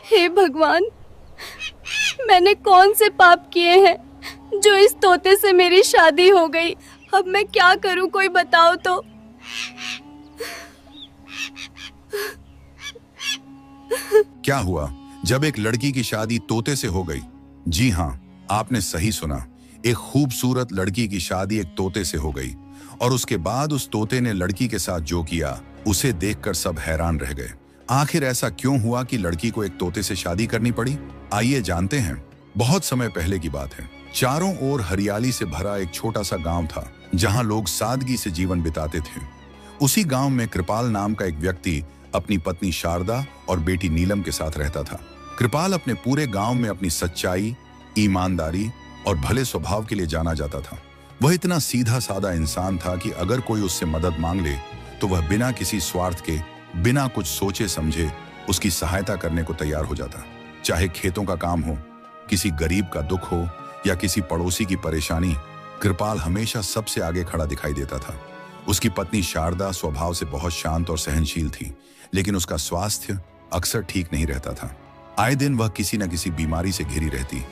हे भगवान, मैंने कौन से पाप किए हैं जो इस तोते से मेरी शादी हो गई। अब मैं क्या करूं, कोई बताओ तो। क्या हुआ जब एक लड़की की शादी तोते से हो गई? जी हाँ, आपने सही सुना। एक खूबसूरत लड़की की शादी एक तोते से हो गई और उसके बाद उस तोते ने लड़की के साथ जो किया उसे देखकर सब हैरान रह गए। आखिर ऐसा क्यों हुआ कि लड़की को एक तोते से शादी करनी पड़ी? आइए जानते हैं। बहुत समय पहले की बात है। चारों ओर हरियाली से भरा एक छोटा सा गांव था जहां लोग सादगी से जीवन बिताते थे। उसी गांव में कृपाल नाम का एक व्यक्ति अपनी पत्नी शारदा और बेटी नीलम के साथ रहता था। कृपाल अपने पूरे गांव में अपनी सच्चाई, ईमानदारी और भले स्वभाव के लिए जाना जाता था। वह इतना सीधा साधा इंसान था कि अगर कोई उससे मदद मांग ले तो वह बिना किसी स्वार्थ के, बिना कुछ सोचे समझे उसकी सहायता करने को तैयार हो जाता। चाहे खेतों का काम हो, किसी गरीब का दुख हो या किसी पड़ोसी की परेशानी, कृपाल हमेशा सबसे आगे खड़ा दिखाई देता था। उसकी पत्नी शारदा स्वभाव से बहुत शांत और सहनशील थी, लेकिन उसका स्वास्थ्य अक्सर ठीक नहीं रहता था। आए दिन वह किसी न किसी बीमारी से घिरी रहती।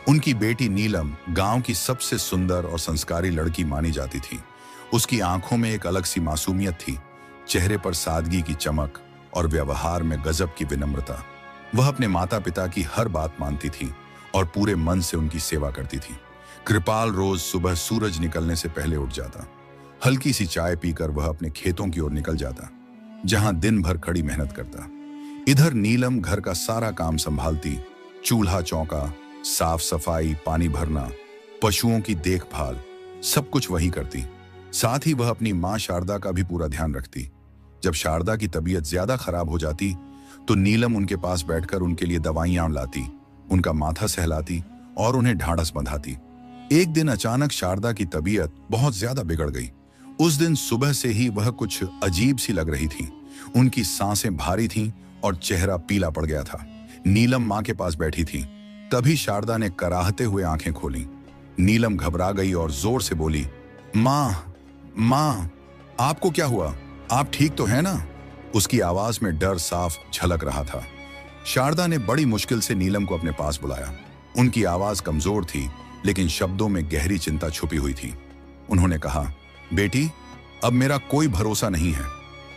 उनकी बेटी नीलम गांव की सबसे सुंदर और संस्कारी लड़की मानी जाती थी। उसकी आंखों में एक अलग सी मासूमियत थी, चेहरे पर सादगी की चमक और व्यवहार में गजब की विनम्रता। वह अपने माता पिता की हर बात मानती थी और पूरे मन से उनकी सेवा करती थी। कृपाल रोज सुबह सूरज निकलने से पहले उठ जाता। हल्की सी चाय पीकर वह अपने खेतों की ओर निकल जाता, जहां दिन भर कड़ी मेहनत करता। इधर नीलम घर का सारा काम संभालती, चूल्हा चौका, साफ सफाई, पानी भरना, पशुओं की देखभाल, सब कुछ वही करती। साथ ही वह अपनी मां शारदा का भी पूरा ध्यान रखती। जब शारदा की तबीयत ज्यादा खराब हो जाती तो नीलम उनके पास बैठकर उनके लिए दवाइयां लाती, उनका माथा सहलाती और उन्हें ढांढस बंधाती। एक दिन अचानक शारदा की तबीयत बहुत ज्यादा बिगड़ गई। उस दिन सुबह से ही वह कुछ अजीब सी लग रही थी। उनकी सांसें भारी थीं और चेहरा पीला पड़ गया था। नीलम मां के पास बैठी थी। तभी शारदा ने कराहते हुए आंखें खोली। नीलम घबरा गई और जोर से बोली, मां, मां, आपको क्या हुआ? आप ठीक तो है ना? उसकी आवाज में डर साफ झलक रहा था। शारदा ने बड़ी मुश्किल से नीलम को अपने पास बुलाया। उनकी आवाज कमजोर थी, लेकिन शब्दों में गहरी चिंता छुपी हुई थी। उन्होंने कहा, बेटी, अब मेरा कोई भरोसा नहीं है।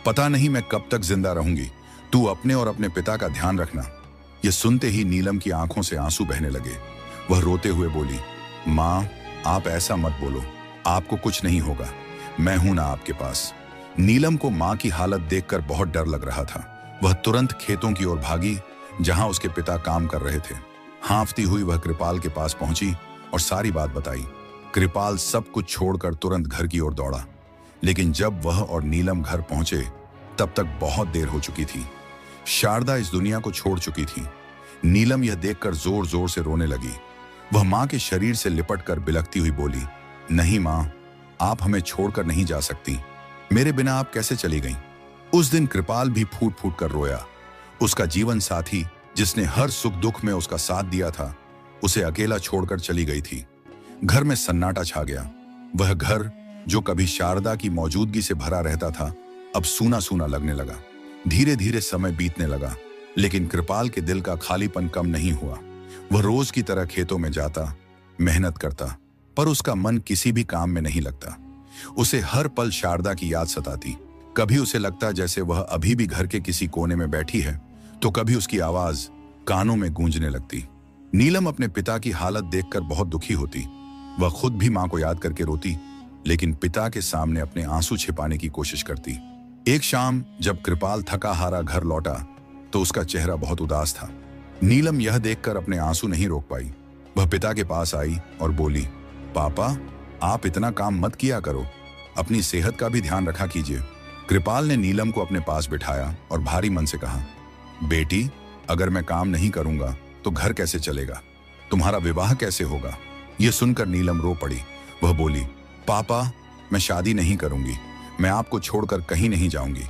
पता नहीं मैं कब तक जिंदा रहूंगी। तू अपने और अपने पिता का ध्यान रखना। यह सुनते ही नीलम की आंखों से आंसू बहने लगे। वह रोते हुए बोली, मां, आप ऐसा मत बोलो। आपको कुछ नहीं होगा। मैं हूं ना आपके पास। नीलम को मां की हालत देखकर बहुत डर लग रहा था। वह तुरंत खेतों की ओर भागी, जहां उसके पिता काम कर रहे थे। हांफती हुई वह कृपाल के पास पहुंची और सारी बात बताई। कृपाल सब कुछ छोड़कर तुरंत घर की ओर दौड़ा, लेकिन जब वह और नीलम घर पहुंचे तब तक बहुत देर हो चुकी थी। शारदा इस दुनिया को छोड़ चुकी थी। नीलम यह देखकर जोर जोर से रोने लगी। वह मां के शरीर से लिपटकर बिलखती हुई बोली, नहीं मां, आप हमें छोड़कर नहीं जा सकती। मेरे बिना आप कैसे चली गईं? उस दिन कृपाल भी फूट फूट कर रोया। उसका जीवन साथी, जिसने हर सुख दुख में उसका साथ दिया था, उसे अकेला छोड़कर चली गई थी। घर में सन्नाटा छा गया। वह घर जो कभी शारदा की मौजूदगी से भरा रहता था, अब सूना सूना लगने लगा। धीरे धीरे समय बीतने लगा, लेकिन कृपाल के दिल का खालीपन कम नहीं हुआ। वह रोज की तरह खेतों में जाता, मेहनत करता, पर उसका मन किसी भी काम में नहीं लगता। उसे हर पल शारदा की याद सताती। कभी उसे लगता जैसे वह अभी भी घर के किसी कोने में बैठी है, तो कभी उसकी आवाज कानों में गूंजने लगती। नीलम अपने पिता की हालत देखकर बहुत दुखी होती। वह खुद भी मां को याद करके रोती, लेकिन पिता के सामने अपने आंसू छिपाने की कोशिश करती। एक शाम जब कृपाल थका हारा घर लौटा तो उसका चेहरा बहुत उदास था। नीलम यह देखकर अपने आंसू नहीं रोक पाई। वह पिता के पास आई और बोली, पापा, आप इतना काम मत किया करो। अपनी सेहत का भी ध्यान रखा कीजिए। कृपाल ने नीलम को अपने पास बिठाया और भारी मन से कहा, बेटी, अगर मैं काम नहीं करूंगा तो घर कैसे चलेगा? तुम्हारा विवाह कैसे होगा? यह सुनकर नीलम रो पड़ी। वह बोली, पापा, मैं शादी नहीं करूंगी। मैं आपको छोड़कर कहीं नहीं जाऊंगी।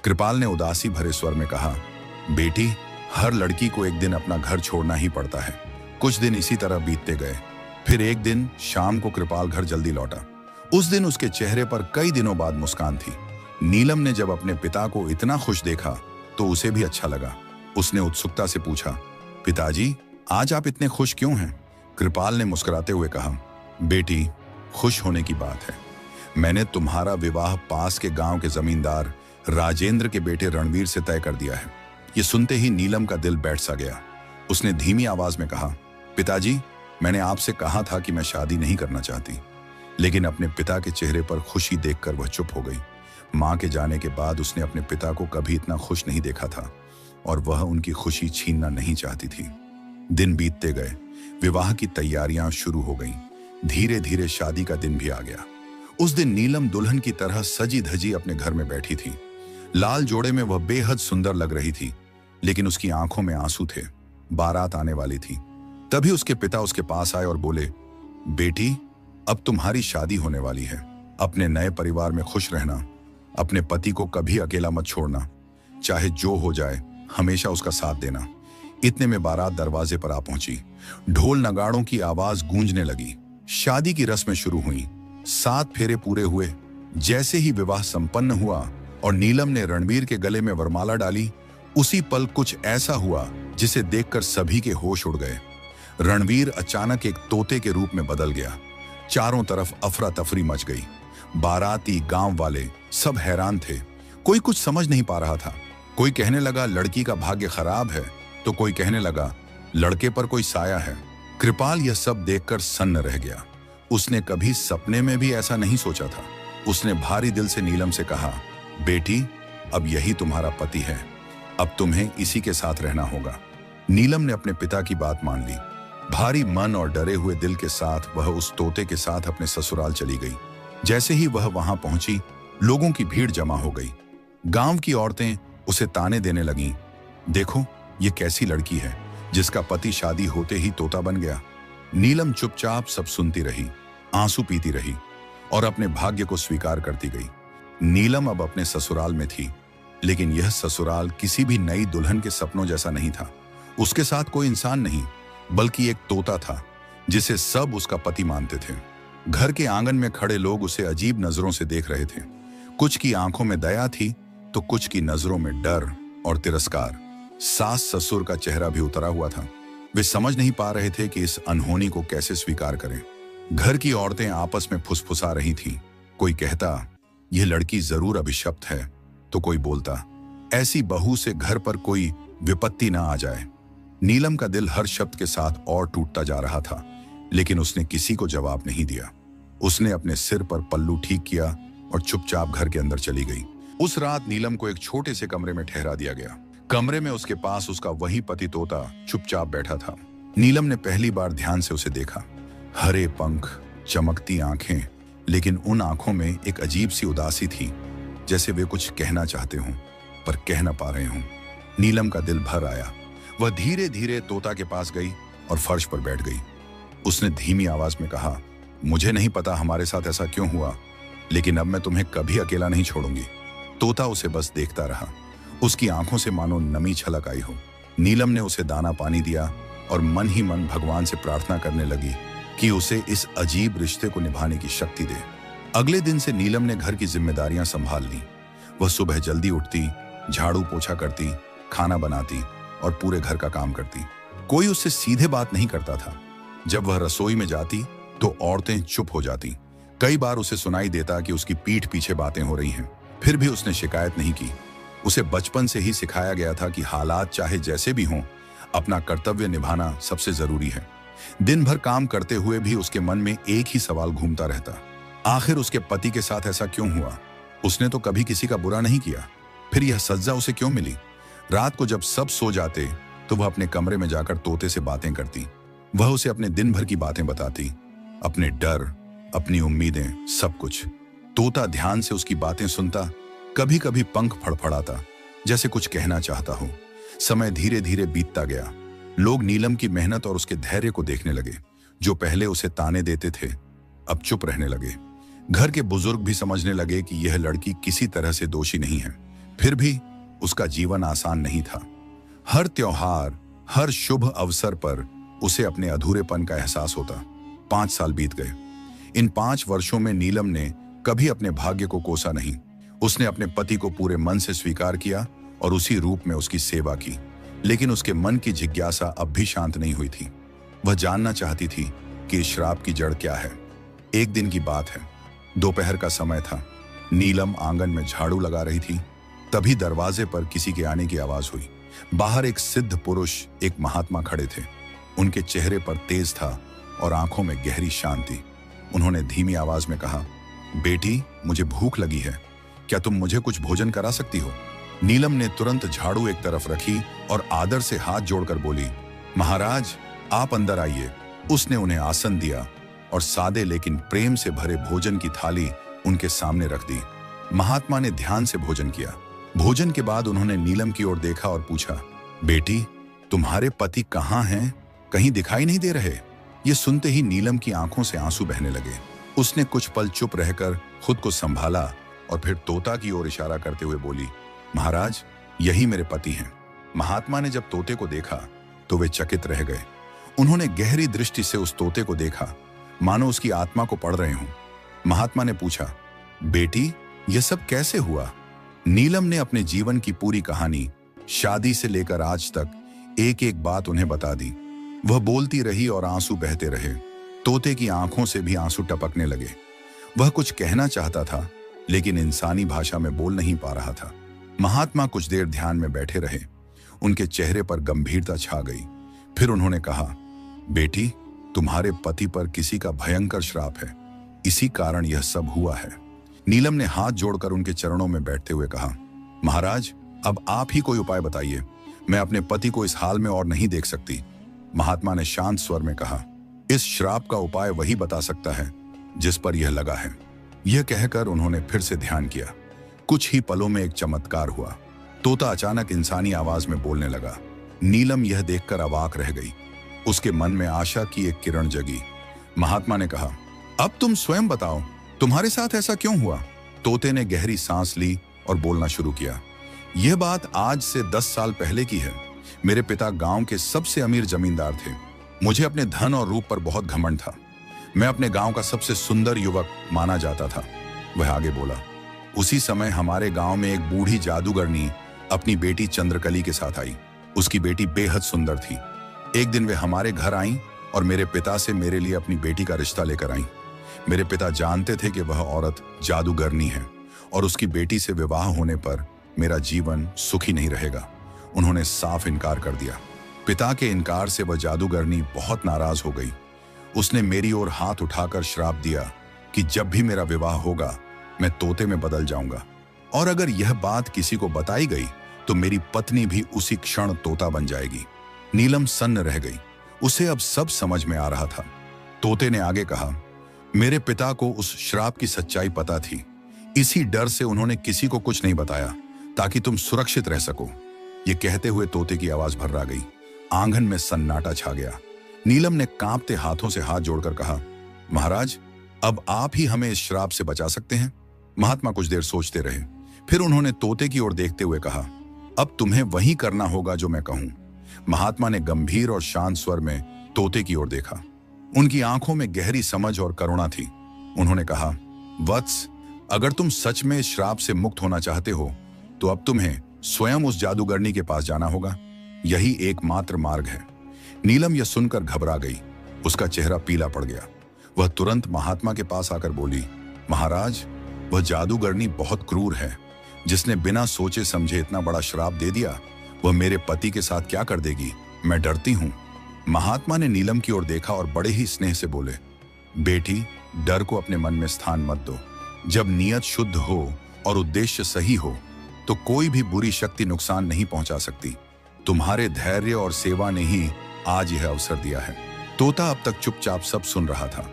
कृपाल ने उदासी भरे स्वर में कहा, बेटी, हर लड़की को एक दिन अपना घर छोड़ना ही पड़ता है। कुछ दिन इसी तरह बीतते गए। फिर एक दिन शाम को कृपाल घर जल्दी लौटा। उस दिन उसके चेहरे पर कई दिनों बाद मुस्कान थी। नीलम ने जब अपने पिता को इतना खुश देखा तो उसे भी अच्छा लगा। उसने उत्सुकता से पूछा, पिताजी, आज आप इतने खुश क्यों हैं? कृपाल ने मुस्कुराते हुए कहा, बेटी, खुश होने की बात है। मैंने तुम्हारा विवाह पास के गांव के जमींदार राजेंद्र के बेटे रणवीर से तय कर दिया है। ये सुनते ही नीलम का दिल बैठ सा गया। उसने धीमी आवाज में कहा, पिताजी, मैंने आपसे कहा था कि मैं शादी नहीं करना चाहती। लेकिन अपने पिता के चेहरे पर खुशी देखकर वह चुप हो गई। मां के जाने के बाद उसने अपने पिता को कभी इतना खुश नहीं देखा था और वह उनकी खुशी छीनना नहीं चाहती थी। दिन बीतते गए, विवाह की तैयारियां शुरू हो गईं। धीरे धीरे शादी का दिन भी आ गया। उस दिन नीलम दुल्हन की तरह सजी धजी अपने घर में बैठी थी। लाल जोड़े में वह बेहद सुंदर लग रही थी, लेकिन उसकी आंखों में आंसू थे। बारात आने वाली थी। तभी उसके पिता उसके पास आए और बोले, बेटी, अब तुम्हारी शादी होने वाली है। अपने नए परिवार में खुश रहना। अपने पति को कभी अकेला मत छोड़ना। चाहे जो हो जाए, हमेशा उसका साथ देना। इतने में बारात दरवाजे पर आ पहुंची। ढोल नगाड़ों की आवाज गूंजने लगी। शादी की रस्में शुरू हुई। 7 फेरे पूरे हुए। जैसे ही विवाह संपन्न हुआ और नीलम ने रणवीर के गले में वरमाला डाली, उसी पल कुछ ऐसा हुआ जिसे देखकर सभी के होश उड़ गए। रणवीर अचानक एक तोते के रूप में बदल गया। चारों तरफ अफरा तफरी मच गई। बाराती, गांव वाले सब हैरान थे। कोई कुछ समझ नहीं पा रहा था। कोई कहने लगा लड़की का भाग्य खराब है, तो कोई कहने लगा लड़के पर कोई साया है। कृपाल यह सब देखकर सन्न रह गया। उसने कभी सपने में भी ऐसा नहीं सोचा था। उसने भारी दिल से नीलम से कहा, बेटी, अब यही तुम्हारा पति है। अब तुम्हें इसी के साथ रहना होगा। नीलम ने अपने पिता की बात मान ली। भारी मन और डरे हुए दिल के साथ वह उस तोते के साथ अपने ससुराल चली गई। जैसे ही वह वहां पहुंची, लोगों की भीड़ जमा हो गई। गांव की औरतें उसे ताने देने लगीं, देखो, ये कैसी लड़की है जिसका पति शादी होते ही तोता बन गया। नीलम चुपचाप सब सुनती रही, आंसू पीती रही और अपने भाग्य को स्वीकार करती गई। नीलम अब अपने ससुराल में थी, लेकिन यह ससुराल किसी भी नई दुल्हन के सपनों जैसा नहीं था। उसके साथ कोई इंसान नहीं, बल्कि एक तोता था जिसे सब उसका पति मानते थे। घर के आंगन में खड़े लोग उसे अजीब नजरों से देख रहे थे। कुछ की आंखों में दया थी तो कुछ की नजरों में डर और तिरस्कार। सास ससुर का चेहरा भी उतरा हुआ था। वे समझ नहीं पा रहे थे कि इस अनहोनी को कैसे स्वीकार करें। घर की औरतें आपस में फुसफुसा रही थीं। कोई कहता, यह लड़की जरूर अभिशप्त है, तो कोई बोलता, ऐसी बहू से घर पर कोई विपत्ति ना आ जाए। नीलम का दिल हर शब्द के साथ और टूटता जा रहा था, लेकिन उसने किसी को जवाब नहीं दिया। उसने अपने सिर पर पल्लू ठीक किया और चुपचाप घर के अंदर चली गई। उस रात नीलम को एक छोटे से कमरे में ठहरा दिया गया। कमरे में उसके पास उसका वही पति तोता चुपचाप बैठा था। नीलम ने पहली बार ध्यान से उसे देखा। हरे पंख, चमकती आंखें, लेकिन उन आंखों में एक अजीब सी उदासी थी, जैसे वे कुछ कहना चाहते हों पर कह ना पा रहे हों। नीलम का दिल भर आया। वह धीरे धीरे तोता के पास गई और फर्श पर बैठ गई। उसने धीमी आवाज में कहा, मुझे नहीं पता हमारे साथ ऐसा क्यों हुआ, लेकिन अब मैं तुम्हें कभी अकेला नहीं छोड़ूंगी। तोता उसे बस देखता रहा। उसकी आंखों से मानो नमी छलक आई हो। नीलम ने उसे दाना पानी दिया और मन ही मन भगवान से प्रार्थना करने लगी कि उसे इस अजीब रिश्ते को निभाने की शक्ति दे। अगले दिन से नीलम ने घर की जिम्मेदारियां संभाल ली। वह सुबह जल्दी उठती, झाड़ू पोछा करती, खाना बनाती और पूरे घर का काम करती। कोई उससे सीधे बात नहीं करता था। जब वह रसोई में जाती तो औरतें चुप हो जाती। कई बार उसे सुनाई देता कि उसकी पीठ पीछे बातें हो रही हैं, फिर भी उसने शिकायत नहीं की। उसे बचपन से ही सिखाया गया था कि हालात चाहे जैसे भी हों, अपना कर्तव्य निभाना सबसे जरूरी है। दिन भर काम करते हुए भी उसके मन में एक ही सवाल घूमता रहता, आखिर उसके पति के साथ ऐसा क्यों हुआ? उसने तो कभी किसी का बुरा नहीं किया, फिर यह सज्जा उसे क्यों मिली? रात को जब सब सो जाते तो वह अपने कमरे में जाकर तोते से बातें करती। वह उसे अपने दिन भर की बातें बताती, अपने डर, अपनी उम्मीदें, सब कुछ। तोता ध्यान से उसकी बातें सुनता, कभी कभी पंख फड़फड़ाता, जैसे कुछ कहना चाहता हो। समय धीरे धीरे बीतता गया। लोग नीलम की मेहनत और उसके धैर्य को देखने लगे। जो पहले उसे ताने देते थे, अब चुप रहने लगे। घर के बुजुर्ग भी समझने लगे कि यह लड़की किसी तरह से दोषी नहीं है। फिर भी उसका जीवन आसान नहीं था। हर त्योहार, हर शुभ अवसर पर उसे अपने अधूरेपन का एहसास होता। 5 साल बीत गए। इन 5 वर्षों में नीलम ने कभी अपने भाग्य को कोसा नहीं। उसने अपने पति को पूरे मन से स्वीकार किया और उसी रूप में उसकी सेवा की। लेकिन उसके मन की जिज्ञासा अब भी शांत नहीं हुई थी। वह जानना चाहती थी कि इस श्राप की जड़ क्या है। एक दिन की बात है, दोपहर का समय था। नीलम आंगन में झाड़ू लगा रही थी। तभी दरवाजे पर किसी के आने की आवाज हुई। बाहर एक सिद्ध पुरुष, एक महात्मा खड़े थे। उनके चेहरे पर तेज था और आंखों में गहरी शांति। उन्होंने धीमी आवाज में कहा, बेटी, मुझे भूख लगी है, क्या तुम मुझे कुछ भोजन करा सकती हो? नीलम ने तुरंत झाड़ू एक तरफ रखी और आदर से हाथ जोड़कर बोली, महाराज, आप अंदर आइए। उसने उन्हें आसन दिया और सादे लेकिन प्रेम से भरे भोजन की थाली उनके सामने रख दी। महात्मा ने ध्यान से भोजन किया। भोजन के बाद उन्होंने नीलम की ओर देखा और पूछा, बेटी, तुम्हारे पति कहाँ हैं? कहीं दिखाई नहीं दे रहे। ये सुनते ही नीलम की आंखों से आंसू बहने लगे। उसने कुछ पल चुप रहकर खुद को संभाला और फिर तोता की ओर इशारा करते हुए बोली, महाराज, यही मेरे पति हैं। महात्मा ने जब तोते को देखा तो वे चकित रह गए। उन्होंने गहरी दृष्टि से उस तोते को देखा, मानो उसकी आत्मा को पढ़ रहे हों। महात्मा ने पूछा, बेटी, यह सब कैसे हुआ? नीलम ने अपने जीवन की पूरी कहानी, शादी से लेकर आज तक, एक एक बात उन्हें बता दी। वह बोलती रही और आंसू बहते रहे। तोते की आंखों से भी आंसू टपकने लगे। वह कुछ कहना चाहता था, लेकिन इंसानी भाषा में बोल नहीं पा रहा था। महात्मा कुछ देर ध्यान में बैठे रहे। उनके चेहरे पर गंभीरता छा गई। फिर उन्होंने कहा, बेटी, तुम्हारे पति पर किसी का भयंकर श्राप है, इसी कारण यह सब हुआ है। नीलम ने हाथ जोड़कर उनके चरणों में बैठते हुए कहा, महाराज, अब आप ही कोई उपाय बताइए। मैं अपने पति को इस हाल में और नहीं देख सकती। महात्मा ने शांत स्वर में कहा, इस श्राप का उपाय वही बता सकता है जिस पर यह लगा है। यह कहकर उन्होंने फिर से ध्यान किया। कुछ ही पलों में एक चमत्कार हुआ। तोता अचानक इंसानी आवाज में बोलने लगा। नीलम यह देखकर अवाक रह गई। उसके मन में आशा की एक किरण जगी। महात्मा ने कहा, अब तुम स्वयं बताओ, तुम्हारे साथ ऐसा क्यों हुआ? तोते ने गहरी सांस ली और बोलना शुरू किया, यह बात आज से 10 साल पहले की है। मेरे पिता गांव के सबसे अमीर जमींदार थे। मुझे अपने धन और रूप पर बहुत घमंड था। मैं अपने गांव का सबसे सुंदर युवक माना जाता था। वह आगे बोला, उसी समय हमारे गांव में एक बूढ़ी जादूगरनी अपनी बेटी चंद्रकली के साथ आई। उसकी बेटी बेहद सुंदर थी। एक दिन वे हमारे घर आईं और मेरे पिता से मेरे लिए अपनी बेटी का रिश्ता लेकर आईं। मेरे पिता जानते थे कि वह औरत जादूगरनी है और उसकी बेटी से विवाह होने पर मेरा जीवन सुखी नहीं रहेगा। उन्होंने साफ इनकार कर दिया। पिता के इनकार से वह जादूगरनी बहुत नाराज हो गई। उसने मेरी ओर हाथ उठाकर श्राप दिया कि जब भी मेरा विवाह होगा मैं तोते में बदल जाऊंगा, और अगर यह बात किसी को बताई गई तो मेरी पत्नी भी उसी क्षण तोता बन जाएगी। नीलम सन्न रह गई। उसे अब सब समझ में आ रहा था। तोते ने आगे कहा, मेरे पिता को उस श्राप की सच्चाई पता थी। इसी डर से उन्होंने किसी को कुछ नहीं बताया ताकि तुम सुरक्षित रह सको। ये कहते हुए तोते की आवाज भर्रा गई। आंगन में सन्नाटा छा गया। नीलम ने कांपते हाथों से हाथ जोड़कर कहा, महाराज, अब आप ही हमें इस श्राप से बचा सकते हैं। महात्मा कुछ देर सोचते रहे। फिर उन्होंने तोते की ओर देखते हुए कहा, अब तुम्हें वही करना होगा जो मैं कहूं। महात्मा ने गंभीर और शांत स्वर में तोते की ओर देखा। उनकी आंखों में गहरी समझ और करुणा थी। उन्होंने कहा, वत्स, अगर तुम सच में इस श्राप से मुक्त होना चाहते हो तो अब तुम्हें स्वयं उस जादूगरनी के पास जाना होगा। यही एकमात्र मार्ग है। नीलम यह सुनकर घबरा गई। उसका चेहरा पीला पड़ गया। वह तुरंत महात्मा के पास आकर बोली, महाराज, वह जादूगरनी बहुत क्रूर है। जिसने बिना सोचे समझे इतना बड़ा श्राप दे दिया, वह मेरे पति के साथ क्या कर देगी? मैं डरती हूं। महात्मा ने नीलम की ओर देखा और बड़े ही स्नेह से बोले, बेटी, डर को अपने मन में स्थान मत दो। जब नीयत शुद्ध हो और उद्देश्य सही हो तो कोई भी बुरी शक्ति नुकसान नहीं पहुंचा सकती। तुम्हारे धैर्य और सेवा ने ही आज यह अवसर दिया है। तोता अब तक चुपचाप सब सुन रहा था।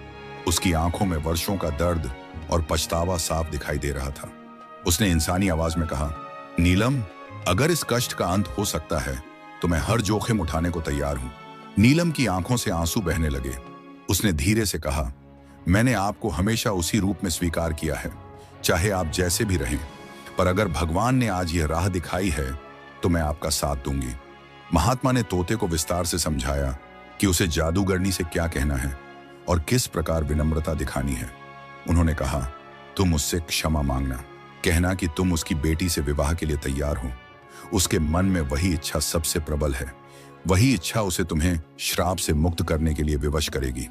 उसकी आंखों में वर्षों का दर्द और पछतावा साफ दिखाई दे रहा था। उसने इंसानी आवाज में कहा, नीलम, अगर इस कष्ट का अंत हो सकता है तो मैं हर जोखिम उठाने को तैयार हूं। नीलम की आंखों से आंसू बहने लगे। उसने धीरे से कहा, मैंने आपको हमेशा उसी रूप में स्वीकार किया है, चाहे आप जैसे भी रहें, पर अगर भगवान ने आज यह राह दिखाई है तो मैं आपका साथ दूंगी। महात्मा ने तोते को विस्तार से समझाया कि उसे जादूगरनी से क्या कहना है और किस प्रकार विनम्रता दिखानी है। उन्होंने कहा, तुम उससे क्षमा मांगना, कहना कि तुम उसकी बेटी से विवाह के लिए तैयार हो। उसके मन में वही इच्छा सबसे प्रबल है। वही इच्छा उसे तुम्हें श्राप से मुक्त करने के लिए विवश करेगी।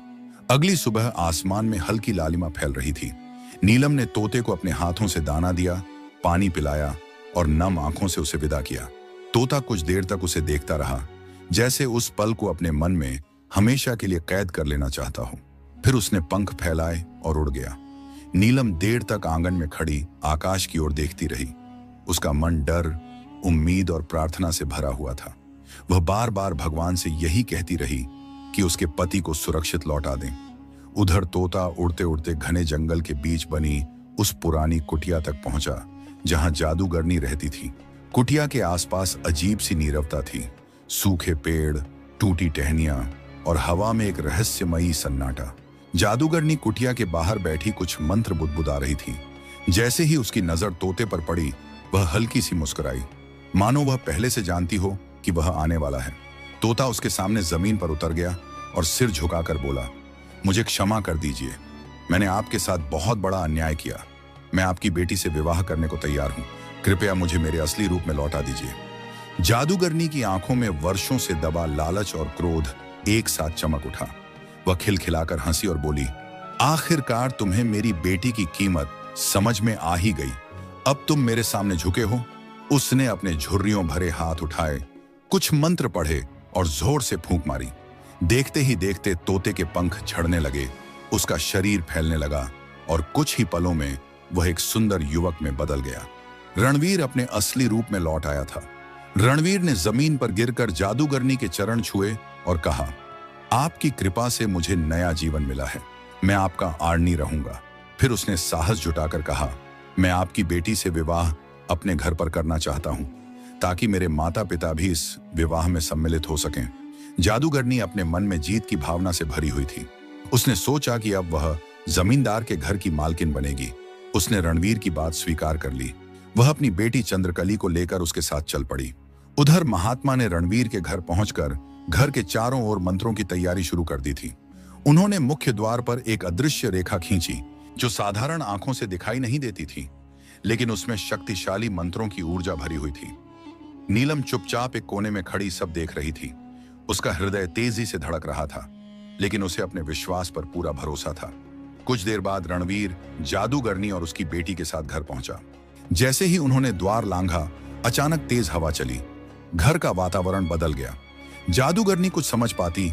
अगली सुबह आसमान में हल्की लालिमा फैल रही थी। नीलम ने तोते को अपने हाथों से दाना दिया, पानी पिलाया और नम आंखों से उसे विदा किया। तोता कुछ देर तक उसे देखता रहा, जैसे उस पल को अपने मन में हमेशा के लिए कैद कर लेना चाहता हो। फिर उसने पंख फैलाए और उड़ गया। नीलम देर तक आंगन में खड़ी आकाश की ओर देखती रही। उसका मन डर, उम्मीद और प्रार्थना से भरा हुआ था। वह बार बार भगवान से यही कहती रही कि उसके पति को सुरक्षित लौटा दें। उधर तोता उड़ते उड़ते घने जंगल के बीच बनी उस पुरानी कुटिया तक पहुंचा जहां जादूगरनी रहती थी। कुटिया के आसपास अजीब सी नीरवता थी। सूखे पेड़, टूटी टहनियां और हवा में एक रहस्यमयी सन्नाटा। जादूगरनी कुटिया के बाहर बैठी कुछ मंत्र बुदबुदा रही थी। जैसे ही उसकी नजर तोते पर पड़ी, वह हल्की सी मुस्कुराई, मानो वह पहले से जानती हो कि वह आने वाला है। तोता उसके सामने जमीन पर उतर गया और सिर झुकाकर बोला, मुझे क्षमा कर दीजिए, मैंने आपके साथ बहुत बड़ा अन्याय किया। मैं आपकी बेटी से विवाह करने को तैयार हूं। कृपया मुझे मेरे असली रूप में लौटा दीजिए। जादूगरनी की आंखों में वर्षों से दबा लालच और क्रोध एक साथ चमक उठा। वह खिलखिलाकर हंसी और बोली, आखिरकार तुम्हें मेरी बेटी की कीमत समझ में आ ही गई। अब तुम मेरे सामने झुके हो। उसने अपने झुर्रियों भरे हाथ उठाए, कुछ मंत्र पढ़े और जोर से फूंक मारी। देखते ही देखते तोते के पंख झड़ने लगे, उसका शरीर फैलने लगा और कुछ ही पलों में वह एक सुंदर युवक में बदल गया। रणवीर अपने असली रूप में लौट आया था। रणवीर ने जमीन पर गिरकर जादूगरनी के चरण छुए और कहा, आपकी कृपा से मुझे नया जीवन मिला है, मैं आपका आड़नी रहूंगा। फिर उसने साहस जुटाकर कहा, मैं आपकी बेटी से विवाह अपने घर पर करना चाहता हूं, ताकि मेरे माता पिता भी इस विवाह में सम्मिलित हो सकें। जादूगरनी अपने मन में जीत की भावना से भरी हुई थी। उसने सोचा कि अब वह जमींदार के घर की मालकिन बनेगी। उसने रणवीर की बात स्वीकार कर ली। वह अपनी बेटी चंद्रकली को लेकर उसके साथ चल पड़ी। उधर महात्मा ने रणवीर के घर पहुंचकर घर के चारों ओर मंत्रों की तैयारी शुरू कर दी थी। उन्होंने मुख्य द्वार पर एक अदृश्य रेखा खींची, जो साधारण आंखों से दिखाई नहीं देती थी, लेकिन उसमें शक्तिशाली मंत्रों की ऊर्जा भरी हुई थी। नीलम चुपचाप एक कोने में खड़ी सब देख रही थी। उसका हृदय तेजी से धड़क रहा था, लेकिन उसे अपने विश्वास पर पूरा भरोसा था। कुछ देर बाद रणवीर जादूगरनी और उसकी बेटी के साथ घर पहुंचा। जैसे ही उन्होंने द्वार लांघा, अचानक तेज हवा चली। घर का वातावरण बदल गया। जादूगरनी कुछ समझ पाती,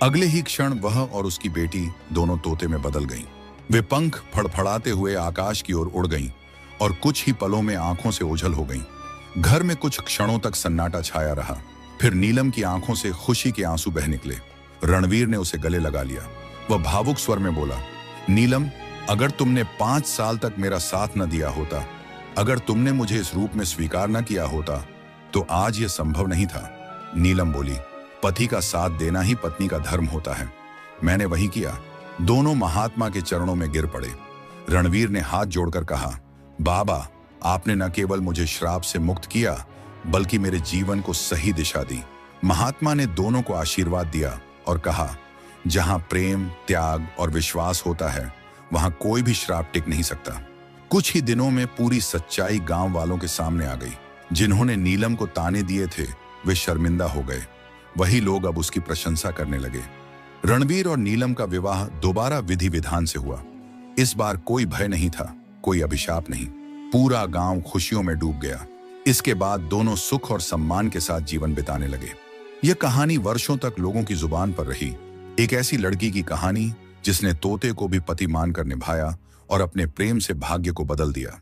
अगले ही क्षण वह और उसकी बेटी दोनों तोते में बदल गईं। वे पंख फड़फड़ाते हुए आकाश की ओर उड़ गईं और कुछ ही पलों में आंखों से ओझल हो गईं। घर में कुछ क्षणों तक सन्नाटा छाया रहा। फिर नीलम की आंखों से खुशी के आंसू बह निकले। रणवीर ने उसे गले लगा लिया। वह भावुक स्वर में बोला, नीलम, अगर तुमने 5 साल तक मेरा साथ न दिया होता, अगर तुमने मुझे इस रूप में स्वीकार न किया होता, तो आज यह संभव नहीं था। नीलम बोली, पति का साथ देना ही पत्नी का धर्म होता है। मैंने वही किया। दोनों महात्मा के चरणों में गिर पड़े। रणवीर ने हाथ जोड़कर कहा, बाबा, आपने न केवल मुझे श्राप से मुक्त किया, बल्कि मेरे जीवन को सही दिशा दी। महात्मा ने दोनों को आशीर्वाद दिया और कहा, जहां प्रेम, त्याग और विश्वास होता है, वहां कोई भी श्राप टिक नहीं सकता। कुछ ही दिनों में पूरी सच्चाई गांव वालों के सामने आ गई। जिन्होंने नीलम को ताने दिए थे, वे शर्मिंदा हो गए। वही लोग अब उसकी प्रशंसा करने लगे। रणवीर और नीलम का विवाह दोबारा विधि विधान से हुआ। इस बार कोई भय नहीं था, कोई अभिशाप नहीं। पूरा गांव खुशियों में डूब गया। इसके बाद दोनों सुख और सम्मान के साथ जीवन बिताने लगे। यह कहानी वर्षों तक लोगों की जुबान पर रही। एक ऐसी लड़की की कहानी जिसने तोते को भी पति मानकर निभाया और अपने प्रेम से भाग्य को बदल दिया।